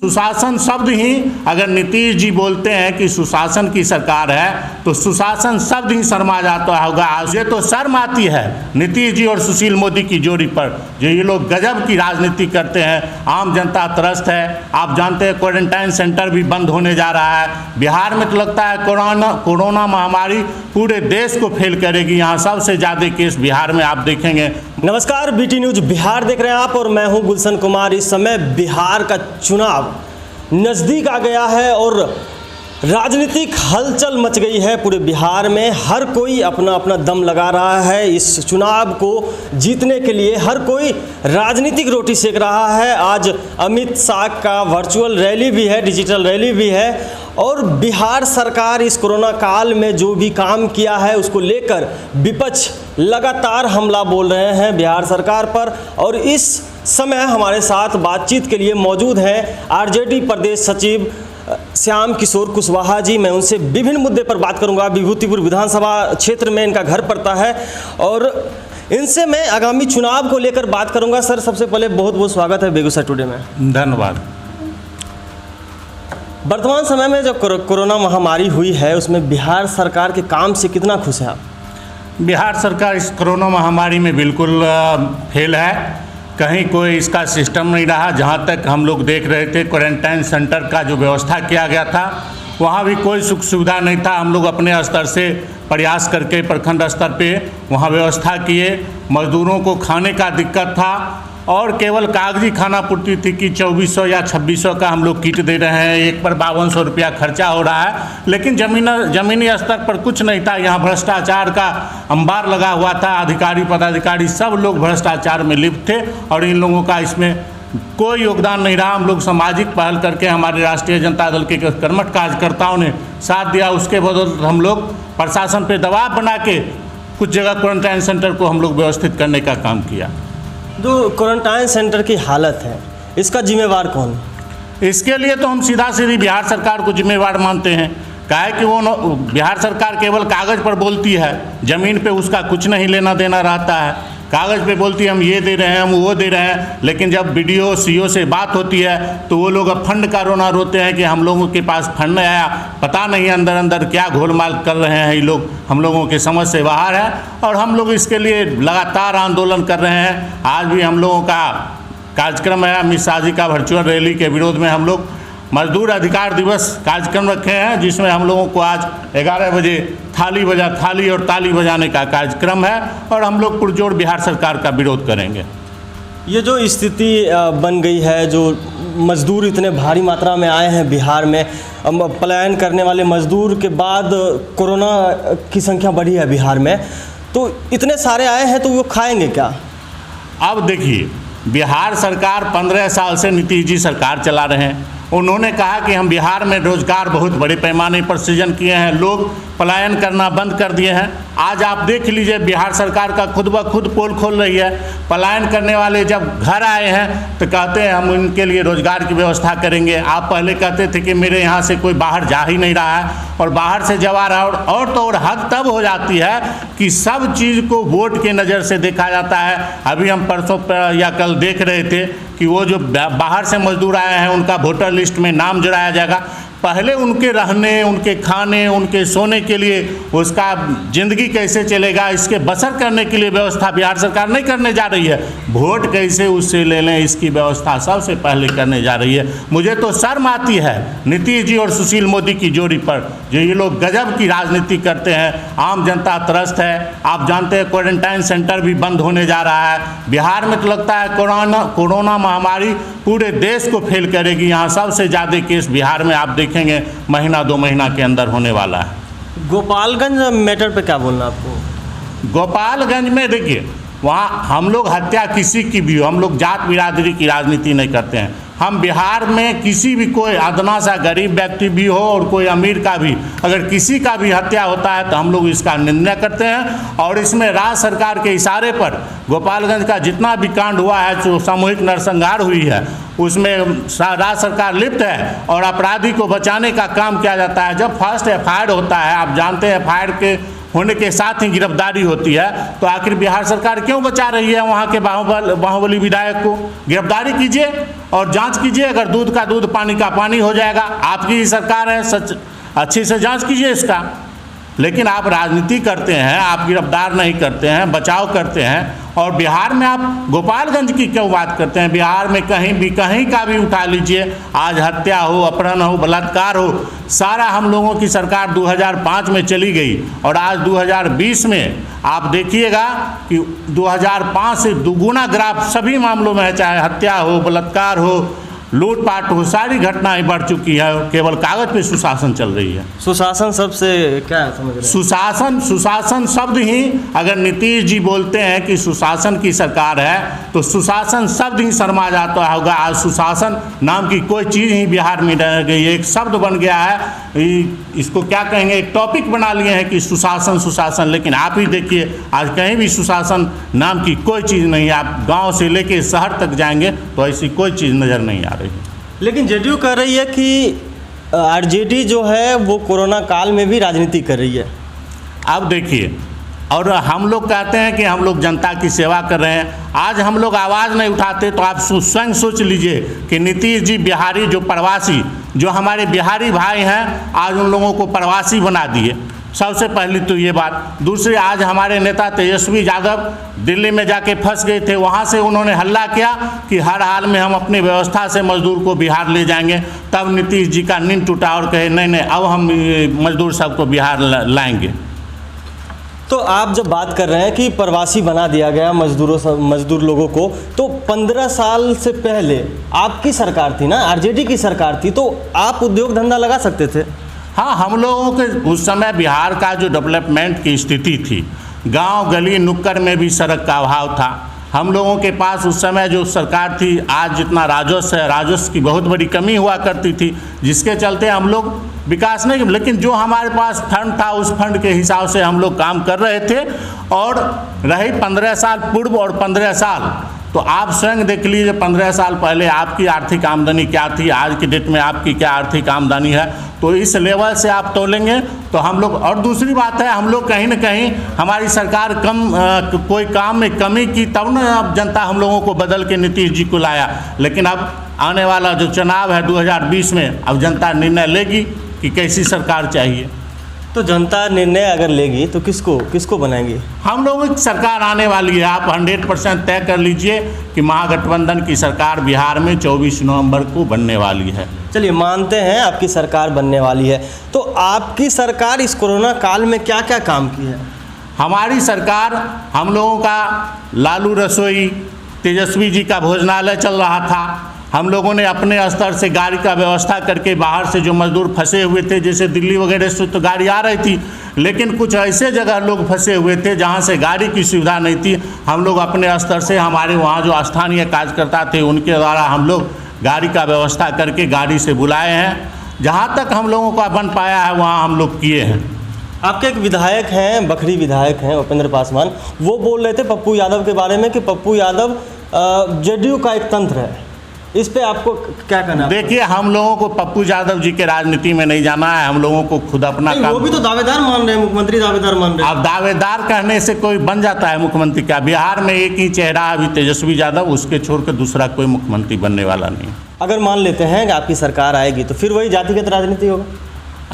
सुशासन शब्द ही अगर नीतीश जी बोलते हैं कि सुशासन की सरकार है तो सुशासन शब्द ही शर्मा जाता होगा। ये तो शर्म आती है नीतीश जी और सुशील मोदी की जोड़ी पर, जो ये लोग गजब की राजनीति करते हैं। आम जनता त्रस्त है। आप जानते हैं क्वारंटाइन सेंटर भी बंद होने जा रहा है। बिहार में तो लगता है कोरोना महामारी पूरे देश को फेल करेगी। यहाँ सबसे ज़्यादा केस बिहार में आप देखेंगे। नमस्कार, बीटी न्यूज बिहार देख रहे हैं आप और मैं हूं गुलशन कुमार। इस समय बिहार का चुनाव नज़दीक आ गया है और राजनीतिक हलचल मच गई है पूरे बिहार में। हर कोई अपना अपना दम लगा रहा है इस चुनाव को जीतने के लिए। हर कोई राजनीतिक रोटी सेक रहा है। आज अमित शाह का वर्चुअल रैली भी है, डिजिटल रैली भी है और बिहार सरकार इस कोरोना काल में जो भी काम किया है उसको लेकर विपक्ष लगातार हमला बोल रहे हैं बिहार सरकार पर। और इस समय हमारे साथ बातचीत के लिए मौजूद हैं आरजेडी प्रदेश सचिव श्याम किशोर कुशवाहा जी। मैं उनसे विभिन्न मुद्दे पर बात करूंगा। विभूतिपुर विधानसभा क्षेत्र में इनका घर पड़ता है और इनसे मैं आगामी चुनाव को लेकर बात करूंगा। सर, सबसे पहले बहुत बहुत स्वागत है बेगूसराय टुडे में। धन्यवाद। वर्तमान समय में जब कोरोना महामारी हुई है उसमें बिहार सरकार के काम से कितना खुश हैं आप? बिहार सरकार इस कोरोना महामारी में बिल्कुल फेल है। कहीं कोई इसका सिस्टम नहीं रहा। जहाँ तक हम लोग देख रहे थे क्वारंटाइन सेंटर का जो व्यवस्था किया गया था वहाँ भी कोई सुख सुविधा नहीं था। हम लोग अपने स्तर से प्रयास करके प्रखंड स्तर पे वहाँ व्यवस्था किए। मजदूरों को खाने का दिक्कत था और केवल कागजी खाना पूर्ति थी कि 2400 या 2600 का हम लोग किट दे रहे हैं। एक पर 5200 रुपया खर्चा हो रहा है, लेकिन ज़मीनी स्तर पर कुछ नहीं था। यहाँ भ्रष्टाचार का अंबार लगा हुआ था। अधिकारी पदाधिकारी सब लोग भ्रष्टाचार में लिप्त थे और इन लोगों का इसमें कोई योगदान नहीं रहा। हम लोग सामाजिक पहल करके हमारे राष्ट्रीय जनता दल के कर्मठ कार्यकर्ताओं ने साथ दिया। उसके बदौलत हम लोग प्रशासन पर दबाव बना के कुछ जगह क्वारंटाइन सेंटर को हम लोग व्यवस्थित करने का काम किया। जो क्वारंटाइन सेंटर की हालत है इसका जिम्मेवार कौन? इसके लिए तो हम सीधा सीधी बिहार सरकार को जिम्मेवार मानते हैं। क्या है कि वो बिहार सरकार केवल कागज़ पर बोलती है, ज़मीन पे उसका कुछ नहीं लेना देना रहता है। कागज़ पे बोलती है हम ये दे रहे हैं, हम वो दे रहे हैं, लेकिन जब BDO CO से बात होती है तो वो लोग अब फंड का रोना रोते हैं कि हम लोगों के पास फंड नहीं आया। पता नहीं अंदर अंदर क्या घोलमाल कर रहे हैं ये लोग, हम लोगों के समझ से बाहर है। और हम लोग इसके लिए लगातार आंदोलन कर रहे हैं। आज भी हम लोगों का कार्यक्रम है अमित शाह जी का वर्चुअल रैली के विरोध में। हम लोग मजदूर अधिकार दिवस कार्यक्रम रखे हैं जिसमें हम लोगों को आज 11 बजे थाली और ताली बजाने का कार्यक्रम है और हम लोग पुरजोर बिहार सरकार का विरोध करेंगे। ये जो स्थिति बन गई है, जो मज़दूर इतने भारी मात्रा में आए हैं बिहार में, पलायन करने वाले मज़दूर के बाद कोरोना की संख्या बढ़ी है बिहार में, तो इतने सारे आए हैं तो वो खाएंगे क्या? अब देखिए, बिहार सरकार 15 साल से नीतीश जी सरकार चला रहे हैं। उन्होंने कहा कि हम बिहार में रोजगार बहुत बड़े पैमाने पर सृजन किए हैं, लोग पलायन करना बंद कर दिए हैं। आज आप देख लीजिए बिहार सरकार का खुद ब खुद पोल खोल रही है। पलायन करने वाले जब घर आए हैं तो कहते हैं हम उनके लिए रोजगार की व्यवस्था करेंगे। आप पहले कहते थे कि मेरे यहाँ से कोई बाहर जा ही नहीं रहा है और बाहर से जब आ रहा है और तो और हद तब हो जाती है कि सब चीज़ को वोट के नज़र से देखा जाता है। अभी हम परसों या कल देख रहे थे कि वो जो बाहर से मजदूर आए हैं उनका वोटर लिस्ट में नाम जुड़ाया जाएगा। पहले उनके रहने, उनके खाने, उनके सोने के लिए, उसका ज़िंदगी कैसे चलेगा, इसके बसर करने के लिए व्यवस्था बिहार सरकार नहीं करने जा रही है। वोट कैसे उससे ले लें इसकी व्यवस्था सबसे पहले करने जा रही है। मुझे तो शर्म आती है नीतीश जी और सुशील मोदी की जोड़ी पर, जो ये लोग गजब की राजनीति करते हैं। आम जनता त्रस्त है। आप जानते हैं क्वारंटाइन सेंटर भी बंद होने जा रहा है। बिहार में तो लगता है कोरोना महामारी पूरे देश को फेल करेगी। यहाँ सबसे ज़्यादा केस बिहार में आप देखेंगे महीना 2 महीना के अंदर होने वाला है। गोपालगंज मैटर पे क्या बोलना आपको? गोपालगंज में देखिए, वहाँ हम लोग हत्या किसी की भी हो, हम लोग जात बिरादरी की राजनीति नहीं करते हैं। हम बिहार में किसी भी कोई अदना सा गरीब व्यक्ति भी हो और कोई अमीर का भी, अगर किसी का भी हत्या होता है तो हम लोग इसका निंदा करते हैं। और इसमें राज्य सरकार के इशारे पर गोपालगंज का जितना भी कांड हुआ है, जो सामूहिक नरसंहार हुई है, उसमें राज्य सरकार लिप्त है और अपराधी को बचाने का काम किया जाता है। जब फर्स्ट FIR होता है, आप जानते हैं FIR के होने के साथ ही गिरफ्तारी होती है, तो आखिर बिहार सरकार क्यों बचा रही है वहाँ के बाहुबली विधायक को? गिरफ्तारी कीजिए और जांच कीजिए, अगर दूध का दूध पानी का पानी हो जाएगा, आपकी ही सरकार है, सच अच्छी से जांच कीजिए इसका। लेकिन आप राजनीति करते हैं, आप गिरफ्तार नहीं करते हैं, बचाव करते हैं। और बिहार में आप गोपालगंज की क्यों बात करते हैं? बिहार में कहीं का भी उठा लीजिए, आज हत्या हो, अपहरण हो, बलात्कार हो, सारा हम लोगों की सरकार 2005 में चली गई और आज 2020 में आप देखिएगा कि 2005 से दुगुना ग्राफ सभी मामलों में है, चाहे हत्या हो, बलात्कार हो, लूटपाट हो, सारी घटनाएं बढ़ चुकी है। केवल कागज पे सुशासन चल रही है। सुशासन शब्द से क्या समझ रहे हैं? सुशासन शब्द ही, अगर नीतीश जी बोलते हैं कि सुशासन की सरकार है, तो सुशासन शब्द ही शर्मा जाता होगा। आज सुशासन नाम की कोई चीज़ ही बिहार में रह गई है, एक शब्द बन गया है, इसको क्या कहेंगे, एक टॉपिक बना लिए हैं कि सुशासन। लेकिन आप ही देखिए, आज कहीं भी सुशासन नाम की कोई चीज़ नहीं है। आप गाँव से लेके शहर तक जाएंगे तो ऐसी कोई चीज़ नज़र नहीं आ रही। लेकिन जेडीयू कह रही है कि आरजेडी जो है वो कोरोना काल में भी राजनीति कर रही है। अब देखिए, और हम लोग कहते हैं कि हम लोग जनता की सेवा कर रहे हैं। आज हम लोग आवाज़ नहीं उठाते तो आप स्वयं सोच लीजिए कि नीतीश जी बिहारी जो प्रवासी, जो हमारे बिहारी भाई हैं, आज उन लोगों को प्रवासी बना दिए। सबसे पहली तो ये बात। दूसरी, आज हमारे नेता तेजस्वी यादव दिल्ली में जाके फंस गए थे, वहाँ से उन्होंने हल्ला किया कि हर हाल में हम अपनी व्यवस्था से मजदूर को बिहार ले जाएंगे। तब नीतीश जी का नींद टूटा और कहे नहीं अब हम मजदूर सबको बिहार लाएंगे। तो आप जब बात कर रहे हैं कि प्रवासी बना दिया गया मजदूर लोगों को, तो 15 साल से पहले आपकी सरकार थी ना, आरजेडी की सरकार थी, तो आप उद्योग धंधा लगा सकते थे। हाँ, हम लोगों के उस समय बिहार का जो डेवलपमेंट की स्थिति थी, गांव गली नुक्कड़ में भी सड़क का अभाव था। हम लोगों के पास उस समय जो सरकार थी, आज जितना राजस्व है, राजस्व की बहुत बड़ी कमी हुआ करती थी, जिसके चलते हम लोग विकास नहीं, लेकिन जो हमारे पास फंड था उस फंड के हिसाब से हम लोग काम कर रहे थे। और रही 15 साल पूर्व और 15 साल, तो आप स्वयं देख लीजिए 15 साल पहले आपकी आर्थिक आमदनी क्या थी, आज की डेट में आपकी क्या आर्थिक आमदनी है। तो इस लेवल से आप तोलेंगे तो हम लोग, और दूसरी बात है, हम लोग कहीं ना कहीं हमारी सरकार कोई काम में कमी की, तब ना अब जनता हम लोगों को बदल के नीतीश जी को लाया। लेकिन अब आने वाला जो चुनाव है 2020 में, अब जनता निर्णय लेगी कि कैसी सरकार चाहिए। तो जनता निर्णय अगर लेगी तो किसको बनाएंगे? हम लोगों की सरकार आने वाली है। आप 100% तय कर लीजिए कि महागठबंधन की सरकार बिहार में 24 नवंबर को बनने वाली है। चलिए, मानते हैं आपकी सरकार बनने वाली है, तो आपकी सरकार इस कोरोना काल में क्या क्या काम की है? हमारी सरकार, हम लोगों का लालू रसोई, तेजस्वी जी का भोजनालय चल रहा था। हम लोगों ने अपने स्तर से गाड़ी का व्यवस्था करके बाहर से जो मजदूर फंसे हुए थे, जैसे दिल्ली वगैरह से तो गाड़ी आ रही थी, लेकिन कुछ ऐसे जगह लोग फंसे हुए थे जहां से गाड़ी की सुविधा नहीं थी। हम लोग अपने स्तर से, हमारे वहां जो स्थानीय कार्यकर्ता थे उनके द्वारा हम लोग गाड़ी का व्यवस्था करके गाड़ी से बुलाए हैं। जहाँ तक हम लोगों का बन पाया है वहाँ हम लोग किए हैं। आपके एक विधायक हैं, बखरी विधायक हैं उपेंद्र पासवान, वो बोल रहे थे पप्पू यादव के बारे में कि पप्पू यादव जेडीयू का एक तंत्र है। इस पे आपको क्या कहना है? देखिए, हम लोगों को पप्पू यादव जी के राजनीति में नहीं जाना है। हम लोगों को खुद अपना काम, वो भी तो दावेदार मान रहे हैं, मुख्यमंत्री दावेदार मान रहे हैं। अब दावेदार कहने से कोई बन जाता है मुख्यमंत्री? क्या बिहार में एक ही चेहरा अभी तेजस्वी यादव, उसके छोड़कर दूसरा कोई मुख्यमंत्री बनने वाला नहीं। अगर मान लेते हैं कि आपकी सरकार आएगी तो फिर वही जातिगत राजनीति होगा?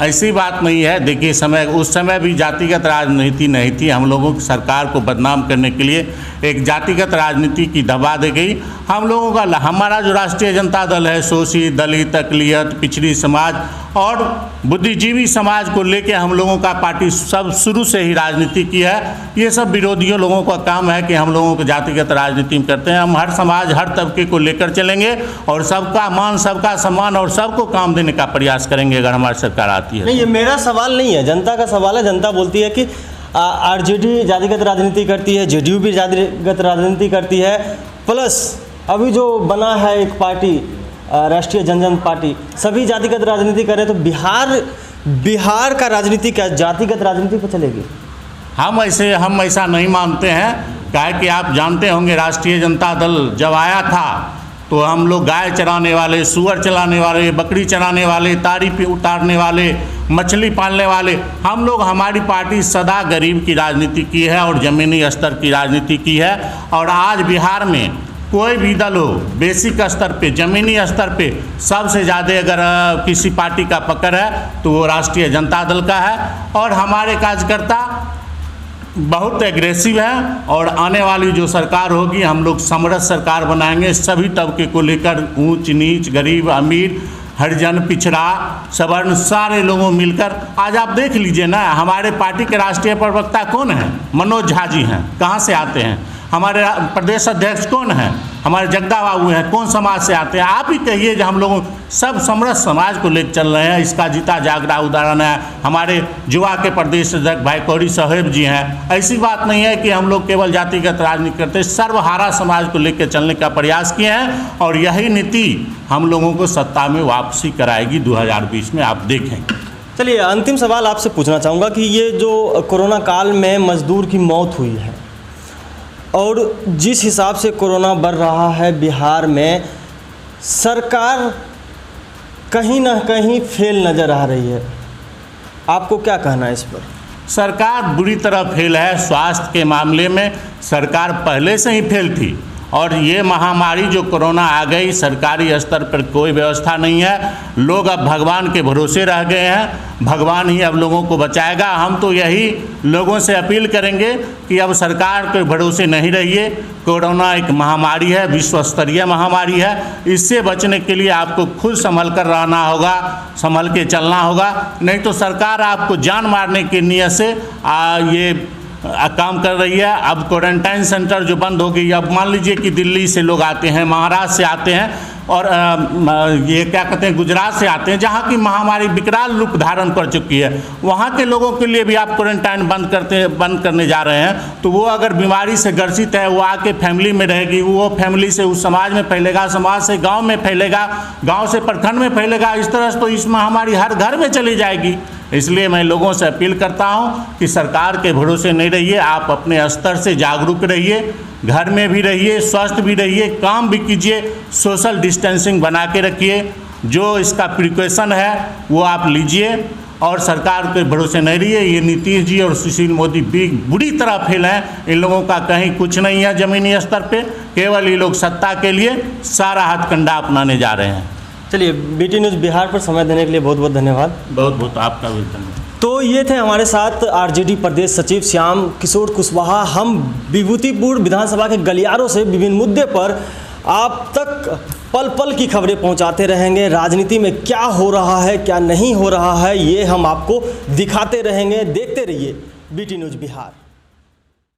ऐसी बात नहीं है। देखिए, उस समय भी जातिगत राजनीति नहीं थी। हम लोगों की सरकार को बदनाम करने के लिए एक जातिगत राजनीति की दबा दी गई। हम लोगों का, हमारा जो राष्ट्रीय जनता दल है, शोषित, दलित, अक़लियत, पिछड़ी समाज और बुद्धिजीवी समाज को लेके हम लोगों का पार्टी सब शुरू से ही राजनीति की है। ये सब विरोधियों लोगों का काम है कि हम लोगों को जातिगत राजनीति में करते हैं। हम हर समाज, हर तबके को लेकर चलेंगे और सबका मान, सबका सम्मान और सबको काम देने का प्रयास करेंगे अगर हमारी सरकार आती है। नहीं, ये मेरा सवाल नहीं है, जनता का सवाल है। जनता बोलती है कि आरजेडी जातिगत राजनीति करती है, जेडीयू भी जातिगत राजनीति करती है, प्लस अभी जो बना है एक पार्टी राष्ट्रीय जनता पार्टी, सभी जातिगत राजनीति करें, तो बिहार का राजनीति क्या जातिगत राजनीति पर चलेगी? हम ऐसा नहीं मानते हैं। क्या है कि आप जानते होंगे, राष्ट्रीय जनता दल जब आया था तो हम लोग गाय चराने वाले, सुअर चलाने वाले, बकरी चराने वाले, तारी पे उतारने वाले, मछली पालने वाले, हम लोग, हमारी पार्टी सदा गरीब की राजनीति की है और ज़मीनी स्तर की राजनीति की है। और आज बिहार में कोई भी दल हो, बेसिक स्तर पे, ज़मीनी स्तर पे सबसे ज़्यादा अगर किसी पार्टी का पकड़ है तो वो राष्ट्रीय जनता दल का है। और हमारे कार्यकर्ता बहुत एग्रेसिव है और आने वाली जो सरकार होगी हम लोग समरस सरकार बनाएंगे, सभी तबके को लेकर, ऊंच नीच, गरीब अमीर, हरिजन, पिछड़ा, सवर्ण, सारे लोगों मिलकर। आज आप देख लीजिए ना, हमारे पार्टी के राष्ट्रीय प्रवक्ता कौन है? मनोज झा जी हैं। कहाँ से आते हैं? हमारे प्रदेश अध्यक्ष कौन है? हमारे जगदा बाबू हैं। कौन समाज से आते हैं? आप ही कहिए। जो हम लोग सब समरस समाज को लेकर चल रहे हैं, इसका जीता जागरा उदाहरण है हमारे युवा के प्रदेश अध्यक्ष भाई कौड़ी साहेब जी हैं। ऐसी बात नहीं है कि हम लोग केवल जातिगत राजनीति करते, सर्वहारा समाज को लेकर चलने का प्रयास किए हैं और यही नीति हम लोगों को सत्ता में वापसी कराएगी 2020 में, आप देखें। चलिए, अंतिम सवाल आपसे पूछना चाहूँगा कि ये जो कोरोना काल में मजदूर की मौत हुई है और जिस हिसाब से कोरोना बढ़ रहा है बिहार में, सरकार कहीं ना कहीं फेल नज़र आ रही है, आपको क्या कहना है इस पर? सरकार बुरी तरह फेल है। स्वास्थ्य के मामले में सरकार पहले से ही फेल थी और ये महामारी जो कोरोना आ गई, सरकारी स्तर पर कोई व्यवस्था नहीं है। लोग अब भगवान के भरोसे रह गए हैं, भगवान ही अब लोगों को बचाएगा। हम तो यही लोगों से अपील करेंगे कि अब सरकार के भरोसे नहीं रहिए। कोरोना एक महामारी है, विश्व स्तरीय महामारी है। इससे बचने के लिए आपको खुद संभल कर रहना होगा, संभल के चलना होगा, नहीं तो सरकार आपको जान मारने की नीयत से ये काम कर रही है। अब क्वारंटाइन सेंटर जो बंद हो गई, अब मान लीजिए कि दिल्ली से लोग आते हैं, महाराष्ट्र से आते हैं और ये क्या कहते हैं, गुजरात से आते हैं, जहाँ की महामारी विकराल रूप धारण कर चुकी है। वहाँ के लोगों के लिए भी आप क्वारंटाइन बंद करने जा रहे हैं, तो वो अगर बीमारी से ग्रसित है, वो आके फैमिली में रहेगी, वो फैमिली से उस समाज में फैलेगा, समाज से गाँव में फैलेगा, गाँव से प्रखंड में फैलेगा। इस तरह से तो इस महामारी हर घर में चली जाएगी। इसलिए मैं लोगों से अपील करता हूं कि सरकार के भरोसे नहीं रहिए, आप अपने स्तर से जागरूक रहिए, घर में भी रहिए, स्वस्थ भी रहिए, काम भी कीजिए, सोशल डिस्टेंसिंग बना के रखिए, जो इसका प्रिकॉशन है वो आप लीजिए और सरकार के भरोसे नहीं रहिए। ये नीतीश जी और सुशील मोदी भी बुरी तरह फेल हैं। इन लोगों का कहीं कुछ नहीं है ज़मीनी स्तर पे, केवल ये लोग सत्ता के लिए सारा हथकंडा अपनाने जा रहे हैं। चलिए, BT न्यूज़ बिहार पर समय देने के लिए बहुत बहुत धन्यवाद। बहुत बहुत आपका भी धन्यवाद। तो ये थे हमारे साथ RJD प्रदेश सचिव श्याम किशोर कुशवाहा। हम विभूतिपुर विधानसभा के गलियारों से विभिन्न मुद्दे पर आप तक पल पल की खबरें पहुंचाते रहेंगे। राजनीति में क्या हो रहा है, क्या नहीं हो रहा है, ये हम आपको दिखाते रहेंगे। देखते रहिए BT न्यूज़ बिहार।